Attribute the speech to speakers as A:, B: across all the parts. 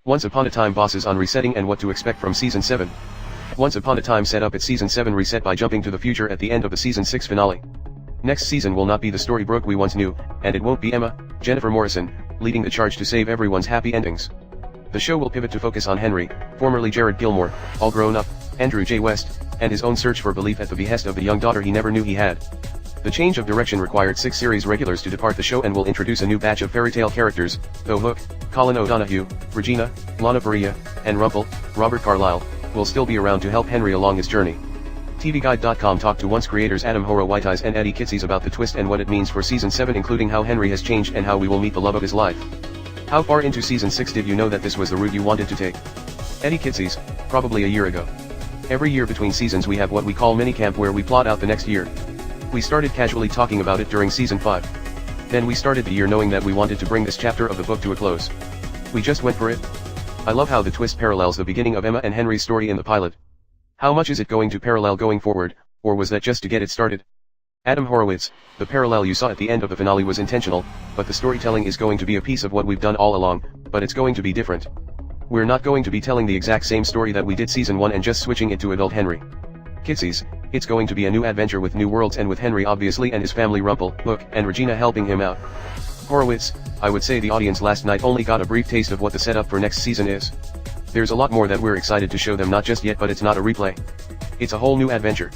A: Once Upon a Time bosses on resetting and what to expect from Season 7. Once Upon a Time set up its Season 7 reset by jumping to the future at the end of the Season 6 finale. Next season will not be the Storybrooke we once knew, and it won't be Emma, Jennifer Morrison, leading the charge to save everyone's happy endings. The show will pivot to focus on Henry, formerly Jared Gilmore, all grown up, Andrew J. West, and his own search for belief at the behest of the young daughter he never knew he had. The change of direction required 6 series regulars to depart the show and will introduce a new batch of fairy tale characters, though Hook, Colin O'Donoghue, Regina, Lana Parrilla, and Rumple, Robert Carlyle, will still be around to help Henry along his journey. TVGuide.com talked to once creators Horowitiz and Eddy Kitsis about the twist and what it means for Season 7, including how Henry has changed and how we will meet the love of his life. How far into Season 6 did you know that this was the route you wanted to take? Eddy Kitsis, probably a year ago. Every year between seasons we have what we call minicamp, where we plot out the next year. We started casually talking about it during Season 5. Then we started the year knowing that we wanted to bring this chapter of the book to a close. We just went for it. I love how the twist parallels the beginning of Emma and Henry's story in the pilot. How much is it going to parallel going forward, or was that just to get it started? Horowitz, the parallel you saw at the end of the finale was intentional, but the storytelling is going to be a piece of what we've done all along, but it's going to be different. We're not going to be telling the exact same story that we did Season 1 and just switching it to adult Henry. Kitsis, it's going to be a new adventure with new worlds and with Henry obviously and his family Rumple, Hook, and Regina helping him out. Horowitz, I would say the audience last night only got a brief taste of what the setup for next season is. There's a lot more that we're excited to show them, not just yet, but it's not a replay. It's a whole new adventure.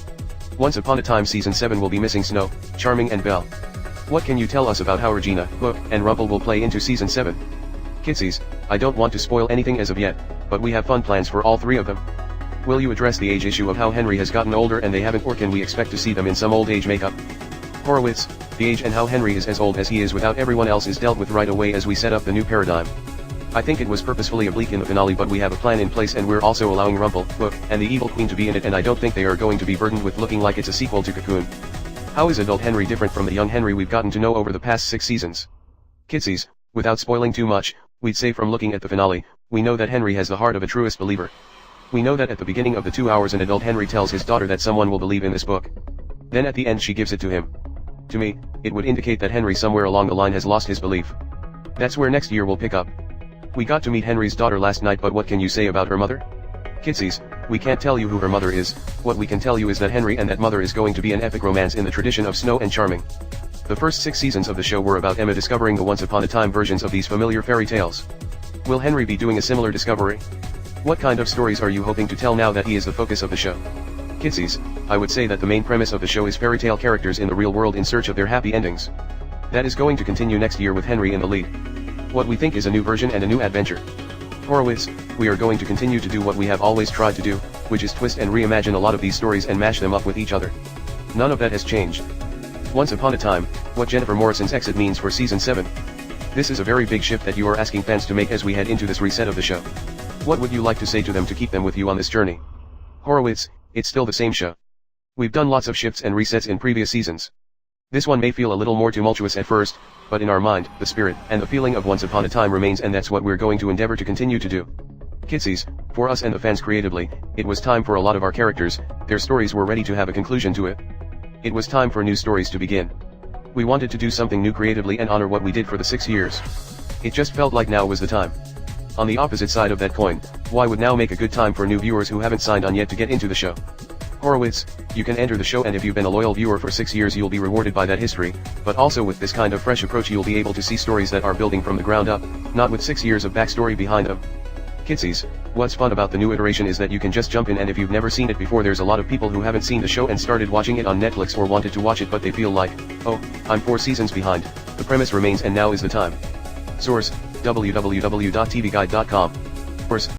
A: Once Upon a Time Season 7 will be missing Snow, Charming and Belle. What can you tell us about how Regina, Hook, and Rumple will play into Season 7? Kitsis, I don't want to spoil anything as of yet, but we have fun plans for all 3 of them. Will you address the age issue of how Henry has gotten older and they haven't, or can we expect to see them in some old age makeup? Horowitz, the age and how Henry is as old as he is without everyone else is dealt with right away as we set up the new paradigm. I think it was purposefully oblique in the finale, but we have a plan in place and we're also allowing Rumple, Hook, and the Evil Queen to be in it, and I don't think they are going to be burdened with looking like it's a sequel to Cocoon. How is adult Henry different from the young Henry we've gotten to know over the past 6 seasons? Kitsis, without spoiling too much, we'd say from looking at the finale, we know that Henry has the heart of a truest believer. We know that at the beginning of the 2 hours an adult Henry tells his daughter that someone will believe in this book. Then at the end she gives it to him. To me, it would indicate that Henry somewhere along the line has lost his belief. That's where next year will pick up. We got to meet Henry's daughter last night, but what can you say about her mother? Kitsis, we can't tell you who her mother is. What we can tell you is that Henry and that mother is going to be an epic romance in the tradition of Snow and Charming. The first 6 seasons of the show were about Emma discovering the once upon a time versions of these familiar fairy tales. Will Henry be doing a similar discovery? What kind of stories are you hoping to tell now that he is the focus of the show? Kitsis, I would say that the main premise of the show is fairy tale characters in the real world in search of their happy endings. That is going to continue next year with Henry in the lead. What we think is a new version and a new adventure. Horowitz, we are going to continue to do what we have always tried to do, which is twist and reimagine a lot of these stories and mash them up with each other. None of that has changed. Once Upon a Time, what Jennifer Morrison's exit means for Season 7. This is a very big shift that you are asking fans to make as we head into this reset of the show. What would you like to say to them to keep them with you on this journey? Horowitz, it's still the same show. We've done lots of shifts and resets in previous seasons. This one may feel a little more tumultuous at first, but in our mind, the spirit and the feeling of Once Upon a Time remains, and that's what we're going to endeavor to continue to do. Kitsis, for us and the fans creatively, it was time for a lot of our characters, their stories were ready to have a conclusion to it. It was time for new stories to begin. We wanted to do something new creatively and honor what we did for the 6 years. It just felt like now was the time. On the opposite side of that coin, why would now make a good time for new viewers who haven't signed on yet to get into the show? Horowitz, you can enter the show, and if you've been a loyal viewer for 6 years you'll be rewarded by that history, but also with this kind of fresh approach you'll be able to see stories that are building from the ground up, not with 6 years of backstory behind them. Kitsis, what's fun about the new iteration is that you can just jump in, and if you've never seen it before, there's a lot of people who haven't seen the show and started watching it on Netflix or wanted to watch it, but they feel like, oh, I'm 4 seasons behind. The premise remains and now is the time. Source, www.tvguide.com. Source.